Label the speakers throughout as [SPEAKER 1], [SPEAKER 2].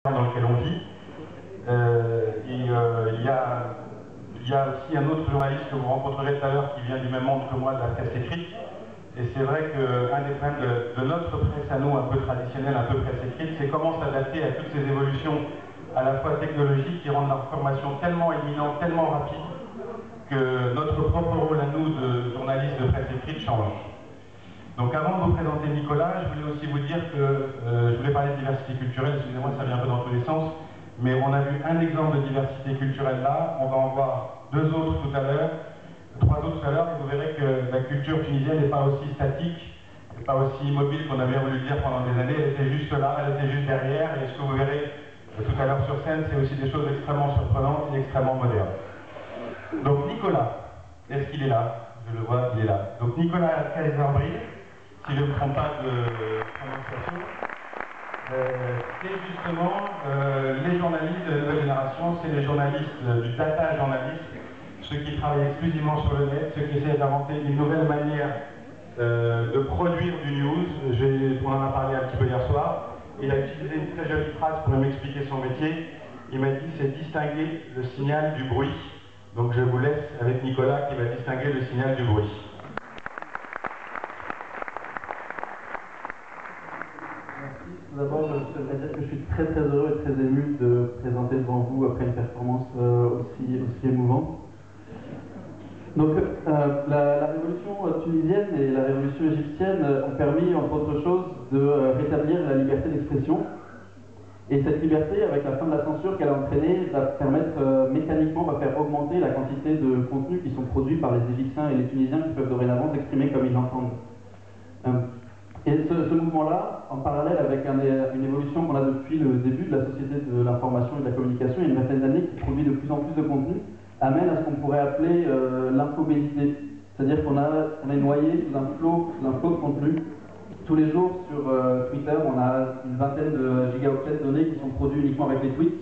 [SPEAKER 1] dans lequel on vit. Il y a aussi un autre journaliste que vous rencontrerez tout à l'heure qui vient du même monde que moi, de la presse écrite. Et c'est vrai qu'un des problèmes de notre presse à nous, un peu traditionnelle, un peu presse écrite, c'est comment s'adapter à toutes ces évolutions à la fois technologiques qui rendent l'information tellement imminente, tellement rapide, que notre propre rôle à nous de journalistes de presse écrite change. Donc avant de vous présenter Nicolas, je voulais aussi vous dire que je voulais parler de diversité culturelle, excusez-moi, ça vient un peu dans tous les sens, mais on a vu un exemple de diversité culturelle là, on va en voir deux autres tout à l'heure, trois autres tout à l'heure, et vous verrez que la culture tunisienne n'est pas aussi statique, n'est pas aussi immobile qu'on avait voulu le dire pendant des années, elle était juste là, elle était juste derrière, et ce que vous verrez tout à l'heure sur scène, c'est aussi des choses extrêmement surprenantes et extrêmement modernes. Donc Nicolas, est-ce qu'il est là? Je le vois, il est là. Donc Nicolas Kaiser-Bril, si je ne me trompe pas de prononciation, c'est justement les journalistes de la nouvelle génération, c'est les journalistes du data journalisme, ceux qui travaillent exclusivement sur le net, ceux qui essaient d'inventer une nouvelle manière de produire du news. On en a parlé un petit peu hier soir. Il a utilisé une très jolie phrase pour m'expliquer son métier. Il m'a dit c'est distinguer le signal du bruit. Donc je vous laisse avec Nicolas qui va distinguer le signal du bruit.
[SPEAKER 2] Tout d'abord, je voudrais dire que je suis très heureux et très ému de présenter devant vous après une performance aussi émouvante. Donc la révolution tunisienne et la révolution égyptienne ont permis, entre autres choses, de rétablir la liberté d'expression. Et cette liberté, avec la fin de la censure qu'elle a entraînée, va permettre mécaniquement, va faire augmenter la quantité de contenus qui sont produits par les Égyptiens et les Tunisiens qui peuvent dorénavant s'exprimer comme ils l'entendent. Et ce mouvement-là, en parallèle avec une évolution qu'on a depuis le début de la société de l'information et de la communication, il y a une vingtaine d'années, qui produit de plus en plus de contenu, amène à ce qu'on pourrait appeler l'infobésité. C'est-à-dire qu'on est noyé sous un flot de contenu. Tous les jours sur Twitter, on a une vingtaine de gigaoctets de données qui sont produits uniquement avec les tweets.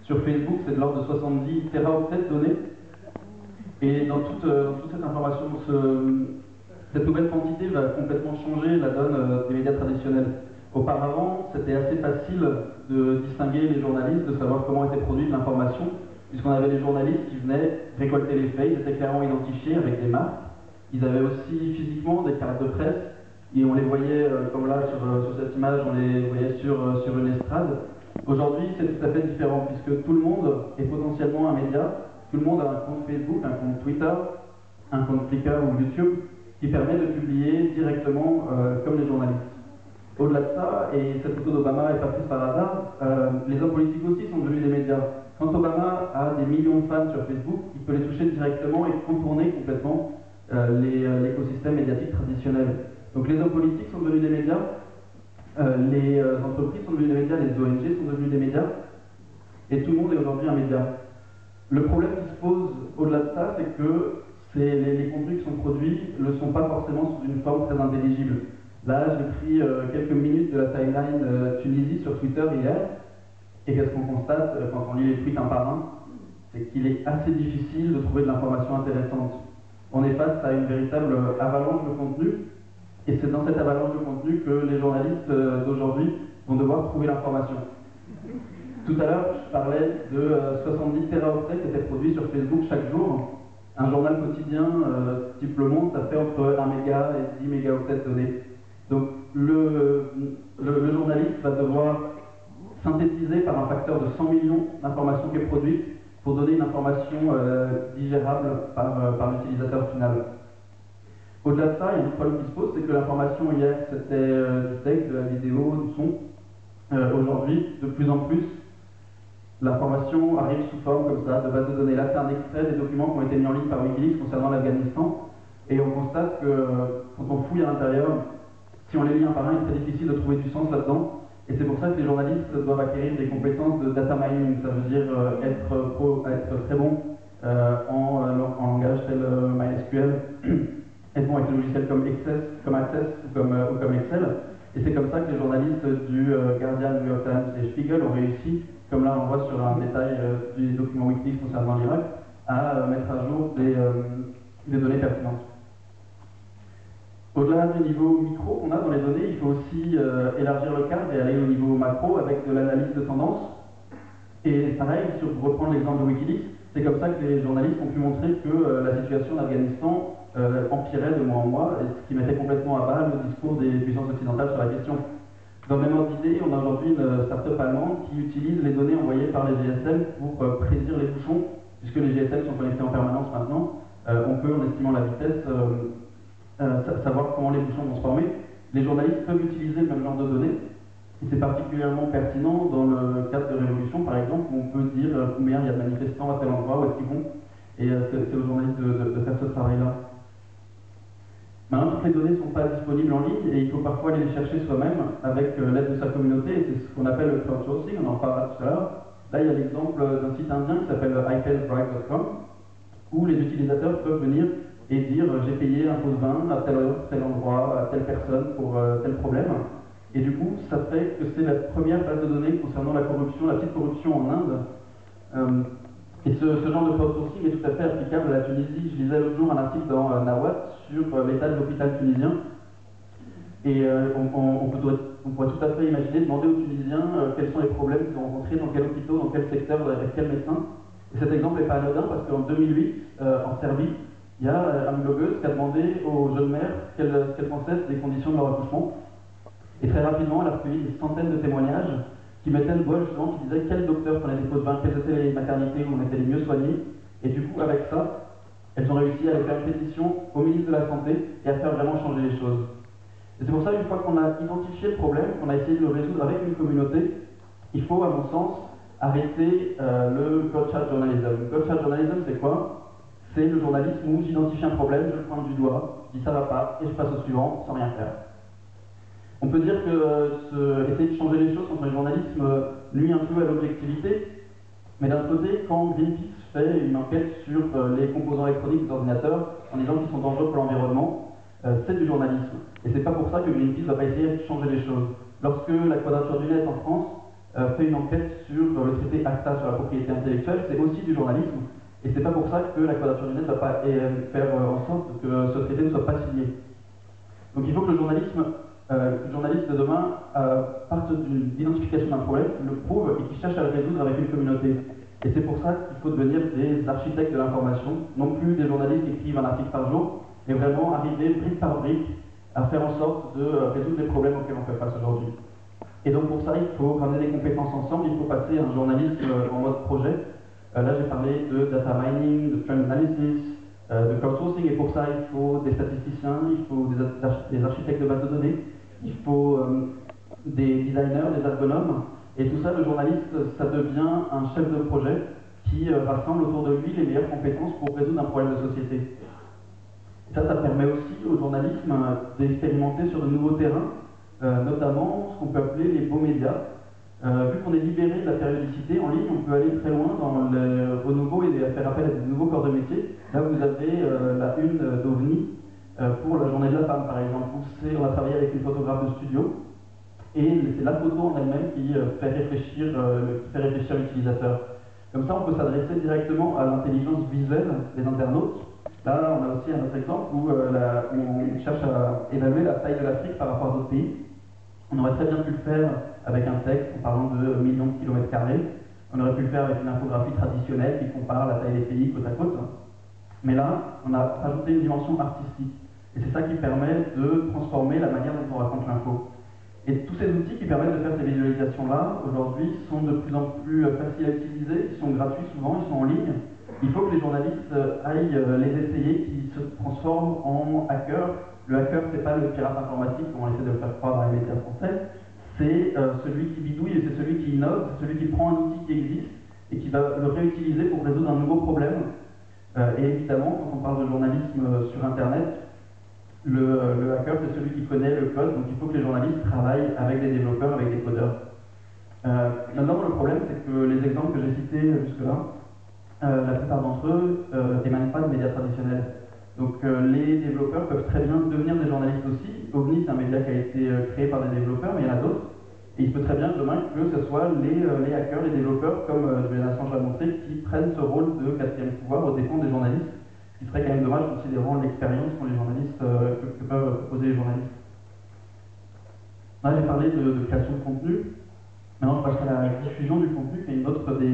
[SPEAKER 2] Sur Facebook, c'est de l'ordre de 70 téraoctets de données. Et dans toute cette information, cette nouvelle quantité va complètement changer la donne des médias traditionnels. Auparavant, c'était assez facile de distinguer les journalistes, de savoir comment était produite l'information, puisqu'on avait les journalistes qui venaient récolter les faits, ils étaient clairement identifiés avec des marques. Ils avaient aussi physiquement des cartes de presse, et on les voyait, comme là sur cette image, on les voyait sur une estrade. Aujourd'hui, c'est tout à fait différent, puisque tout le monde est potentiellement un média, tout le monde a un compte Facebook, un compte Twitter, un compte Flickr ou YouTube, qui permet de publier directement comme les journalistes. Au-delà de ça, et cette photo d'Obama n'est pas prise par hasard, les hommes politiques aussi sont devenus des médias. Quand Obama a des millions de fans sur Facebook, il peut les toucher directement et contourner complètement l'écosystème médiatique traditionnel. Donc les hommes politiques sont devenus des médias, les entreprises sont devenues des médias, les ONG sont devenues des médias, et tout le monde est aujourd'hui un média. Le problème qui se pose au-delà de ça, c'est que les contenus qui sont produits ne sont pas forcément sous une forme très intelligible. Là, j'ai pris quelques minutes de la timeline Tunisie sur Twitter hier, et qu'est-ce qu'on constate quand on lit les tweets un par un? C'est qu'il est assez difficile de trouver de l'information intéressante. On est face à une véritable avalanche de contenu, et c'est dans cette avalanche de contenu que les journalistes d'aujourd'hui vont devoir trouver l'information. Tout à l'heure, je parlais de 70 téraoctets qui étaient produits sur Facebook chaque jour. Un journal quotidien type Le Monde, ça fait entre 1 méga et 10 mégaoctets de données. Donc le journaliste va devoir synthétiser par un facteur de 100 millions l'information qui est produite pour donner une information digérable par l'utilisateur final. Au-delà de ça, il y a un problème qui se pose, c'est que l'information hier c'était du texte, de la vidéo, du son. Aujourd'hui, de plus en plus, l'information arrive sous forme comme ça, de base de données. Là, c'est un extrait des documents qui ont été mis en ligne par Wikileaks concernant l'Afghanistan. Et on constate que quand on fouille à l'intérieur, si on les lit un par un, il est très difficile de trouver du sens là-dedans. Et c'est pour ça que les journalistes doivent acquérir des compétences de data mining. Ça veut dire être très bon en langage tel MySQL, être bon avec des logiciels comme Access ou comme Excel. Et c'est comme ça que les journalistes du Guardian, New York Times et Spiegel ont réussi, comme là on voit sur un détail des documents Wikileaks concernant l'Irak, à mettre à jour des données pertinentes. Au-delà du niveau micro qu'on a dans les données, il faut aussi élargir le cadre et aller au niveau macro avec de l'analyse de tendance. Et pareil, si on reprend l'exemple de Wikileaks, c'est comme ça que les journalistes ont pu montrer que la situation en Afghanistan empirait de mois en mois, et ce qui mettait complètement à bas le discours des puissances occidentales sur la question. Dans le même ordre d'idée, on a aujourd'hui une start-up allemande qui utilise les données envoyées par les GSM pour prédire les bouchons, puisque les GSM sont connectés en permanence maintenant. On peut, en estimant la vitesse, savoir comment les bouchons vont se former. Les journalistes peuvent utiliser le même genre de données, et c'est particulièrement pertinent dans le cadre de révolution, par exemple, où on peut dire combien il y a de manifestants à tel endroit, où est-ce qu'ils vont, et c'est aux journalistes de faire ce travail-là. Maintenant, toutes les données ne sont pas disponibles en ligne et il faut parfois aller les chercher soi-même avec l'aide de sa communauté, et c'est ce qu'on appelle le crowdsourcing, on en parlera tout à l'heure. Là, il y a l'exemple d'un site indien qui s'appelle iPadbright.com, où les utilisateurs peuvent venir et dire j'ai payé un pot de vin à telle heure, tel endroit, à telle personne pour tel problème. Et du coup, ça fait que c'est la première base de données concernant la corruption, la petite corruption en Inde. Et ce genre de crowdsourcing est tout à fait applicable à la Tunisie. Je lisais l'autre jour un article dans Nawat sur l'état de l'hôpital tunisien. Et on pourrait tout à fait imaginer demander aux Tunisiens quels sont les problèmes qu'ils ont rencontrés, dans quel hôpital, dans quel secteur, avec quel médecin. Et cet exemple n'est pas anodin parce qu'en 2008, en Serbie, il y a une blogueuse qui a demandé aux jeunes mères ce qu'elles pensaient des conditions de leur accouchement. Et très rapidement, elle a recueilli des centaines de témoignages qui mettaient le doigt justement, qui disaient quel docteur prenait des pots de vin, quelles étaient les maternités où on était les mieux soignés. Et du coup, avec ça, elles ont réussi à aller faire une pétition au ministre de la Santé et à faire vraiment changer les choses. Et c'est pour ça, une fois qu'on a identifié le problème, qu'on a essayé de le résoudre avec une communauté, il faut, à mon sens, arrêter le gotcha journalism. Le gotcha journalism, c'est quoi? C'est le journalisme où j'identifie un problème, je le pointe du doigt, je dis ça va pas, et je passe au suivant sans rien faire. On peut dire que essayer de changer les choses contre le journalisme nuit un peu à l'objectivité, mais d'un côté, quand Greenpeace fait une enquête sur les composants électroniques des ordinateurs en disant qu'ils sont dangereux pour l'environnement, c'est du journalisme. Et c'est pas pour ça que Greenpeace ne va pas essayer de changer les choses. Lorsque la Quadrature du Net en France fait une enquête sur le traité ACTA sur la propriété intellectuelle, c'est aussi du journalisme. Et c'est pas pour ça que la Quadrature du Net ne va pas faire en sorte que ce traité ne soit pas signé. Donc il faut que le journaliste de demain parte d'une identification d'un problème, le prouve et qui cherche à le résoudre avec une communauté. Et c'est pour ça qu'il faut devenir des architectes de l'information, non plus des journalistes qui écrivent un article par jour, mais vraiment arriver brique par brique à faire en sorte de résoudre les problèmes auxquels on fait face aujourd'hui. Et donc pour ça, il faut ramener des compétences ensemble, il faut passer à un journalisme en mode projet. Là j'ai parlé de data mining, de trend analysis, de crowdsourcing, et pour ça il faut des statisticiens, il faut des architectes de base de données, il faut des designers, des ergonomes, et tout ça, le journaliste, ça devient un chef de projet qui rassemble autour de lui les meilleures compétences pour résoudre un problème de société. Et ça permet aussi au journalisme d'expérimenter sur de nouveaux terrains, notamment ce qu'on peut appeler les beaux médias. Vu qu'on est libéré de la périodicité en ligne, on peut aller très loin dans le renouveau et faire appel à de nouveaux corps de métier. Là, vous avez la une d'OVNI pour la journée de la femme, par exemple, où on a travaillé avec une photographe de studio, et c'est la photo en elle-même qui fait réfléchir l'utilisateur. Comme ça, on peut s'adresser directement à l'intelligence visuelle des internautes. Là, on a aussi un autre exemple où on cherche à évaluer la taille de l'Afrique par rapport à d'autres pays. On aurait très bien pu le faire avec un texte en parlant de millions de kilomètres carrés. On aurait pu le faire avec une infographie traditionnelle qui compare la taille des pays côte à côte. Mais là, on a rajouté une dimension artistique. Et c'est ça qui permet de transformer la manière dont on raconte l'info. Et tous ces outils qui permettent de faire ces visualisations-là, aujourd'hui, sont de plus en plus faciles à utiliser, ils sont gratuits souvent, ils sont en ligne. Il faut que les journalistes aillent les essayer, qu'ils se transforment en hackers. Le hacker, c'est pas le pirate informatique, comme on essaie de le faire croire dans les médias français. C'est celui qui bidouille, c'est celui qui innove, c'est celui qui prend un outil qui existe et qui va le réutiliser pour résoudre un nouveau problème. Et évidemment, quand on parle de journalisme sur Internet, le hacker, c'est celui qui connaît le code, donc il faut que les journalistes travaillent avec des développeurs, avec des codeurs. Maintenant, le problème, c'est que les exemples que j'ai cités jusque-là, la plupart d'entre eux n'émanent pas de médias traditionnels. Donc les développeurs peuvent très bien devenir des journalistes aussi. OVNI, c'est un média qui a été créé par des développeurs, mais il y en a d'autres. Et il se peut très bien demain que ce soit les hackers, les développeurs, comme Julian Assange l'a montré, qui prennent ce rôle de quatrième pouvoir aux dépens des journalistes. Ce qui serait quand même dommage considérant l'expérience qu'ont les journalistes, que peuvent proposer les journalistes. Là, j'ai parlé de création de contenu. Maintenant, je passerai à la diffusion du contenu, qui est une autre des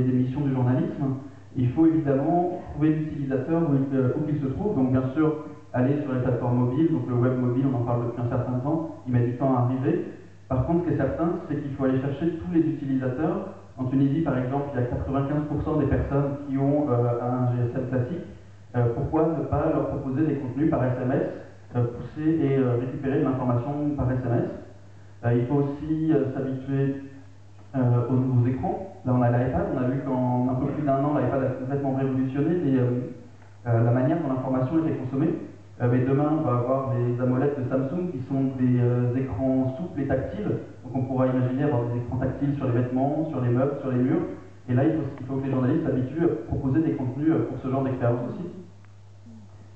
[SPEAKER 2] Il faut évidemment trouver l'utilisateur où qu'il se trouve, donc bien sûr aller sur les plateformes mobiles, donc le web mobile, on en parle depuis un certain temps, il met du temps à arriver. Par contre, ce qui est certain, c'est qu'il faut aller chercher tous les utilisateurs. En Tunisie, par exemple, il y a 95% des personnes qui ont un GSM classique. Pourquoi ne pas leur proposer des contenus par SMS, pousser et récupérer de l'information par SMS? Il faut aussi s'habituer aux nouveaux écrans. Là, on a l'iPad. On a vu qu'en un peu plus d'un an, l'iPad a complètement révolutionné la manière dont l'information était consommée. Mais demain, on va avoir les AMOLED de Samsung qui sont des écrans souples et tactiles. Donc on pourra imaginer avoir des écrans tactiles sur les vêtements, sur les meubles, sur les murs. Et là, il faut que les journalistes s'habituent à proposer des contenus pour ce genre d'expérience aussi.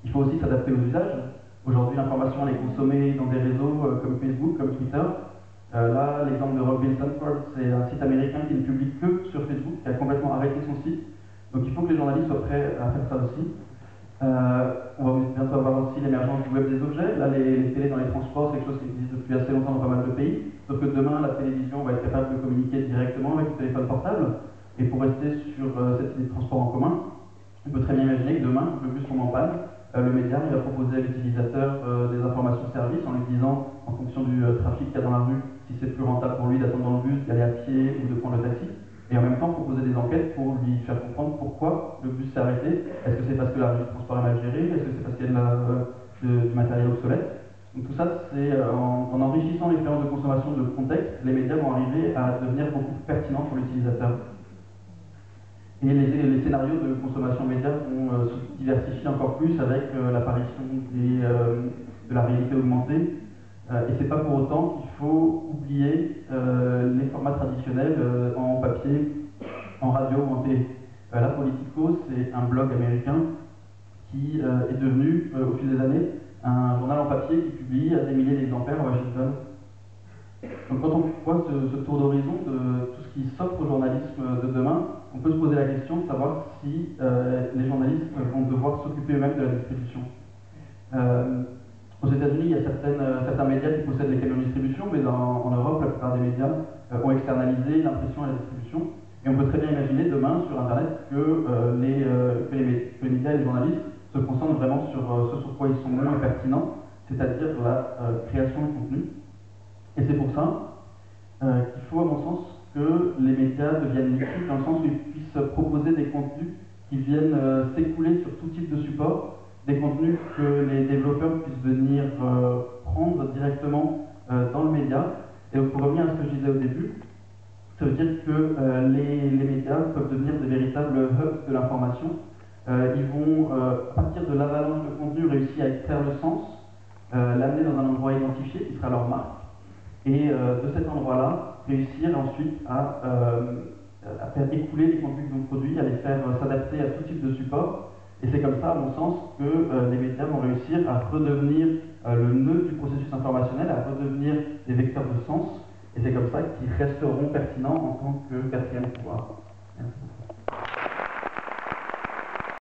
[SPEAKER 2] Il faut aussi s'adapter aux usages. Aujourd'hui, l'information est consommée dans des réseaux comme Facebook, comme Twitter. Là, l'exemple de Rockville Sanford, c'est un site américain qui ne publie que sur Facebook, qui a complètement arrêté son site. Donc il faut que les journalistes soient prêts à faire ça aussi. On va bientôt avoir aussi l'émergence du web des objets. Là, les télés dans les transports, c'est quelque chose qui existe depuis assez longtemps dans pas mal de pays. Sauf que demain, la télévision va être capable de communiquer directement avec le téléphone portable. Et pour rester sur cette idée de transport en commun, on peut très bien imaginer que demain, le bus tombe en panne, le média va proposer à l'utilisateur des informations services en lui disant, en fonction du trafic qu'il y a dans la rue, si c'est plus rentable pour lui d'attendre dans le bus, d'aller à pied ou de prendre le taxi. Et en même temps proposer des enquêtes pour lui faire comprendre pourquoi le bus s'est arrêté. Est-ce que c'est parce que la régie de transport est mal gérée? Est-ce que c'est parce qu'il y a du matériel obsolète? Donc tout ça, c'est en enrichissant l'expérience de consommation de contexte, les médias vont arriver à devenir beaucoup plus pertinents pour l'utilisateur. Et les scénarios de consommation média vont se diversifier encore plus avec l'apparition de la réalité augmentée. Et c'est pas pour autant qu'il faut oublier les formats traditionnels en papier, en radio ou en télé. Là, Politico, c'est un blog américain qui est devenu, au fil des années, un journal en papier qui publie à des milliers d'exemplaires à Washington. Donc quand on voit ce tour d'horizon de tout ce qui s'offre au journalisme de demain, on peut se poser la question de savoir si les journalistes vont devoir s'occuper eux-mêmes de la distribution. Aux États-Unis, il y a certains médias qui possèdent les camions de distribution, mais en Europe, la plupart des médias ont externalisé l'impression et la distribution. Et on peut très bien imaginer demain sur Internet que les médias et les journalistes se concentrent vraiment sur ce sur quoi ils sont bons et pertinents, c'est-à-dire la création de contenu. Et c'est pour ça qu'il faut, à mon sens, que les médias deviennent liquides dans le sens où ils puissent proposer des contenus qui viennent s'écouler sur tout type de support, des contenus que les développeurs puissent venir prendre directement dans le média. Et donc, pour revenir à ce que je disais au début, ça veut dire que les médias peuvent devenir des véritables hubs de l'information. Ils vont, à partir de l'avalanche de contenu, réussir à extraire le sens, l'amener dans un endroit identifié qui sera leur marque, et de cet endroit-là, réussir ensuite à faire écouler les contenus qu'ils ont produits, à les faire s'adapter à tout type de support. Et c'est comme ça, à mon sens, que les médias vont réussir à redevenir le nœud du processus informationnel, à redevenir des vecteurs de sens. Et c'est comme ça qu'ils resteront pertinents en tant que quatrième pouvoir. Merci.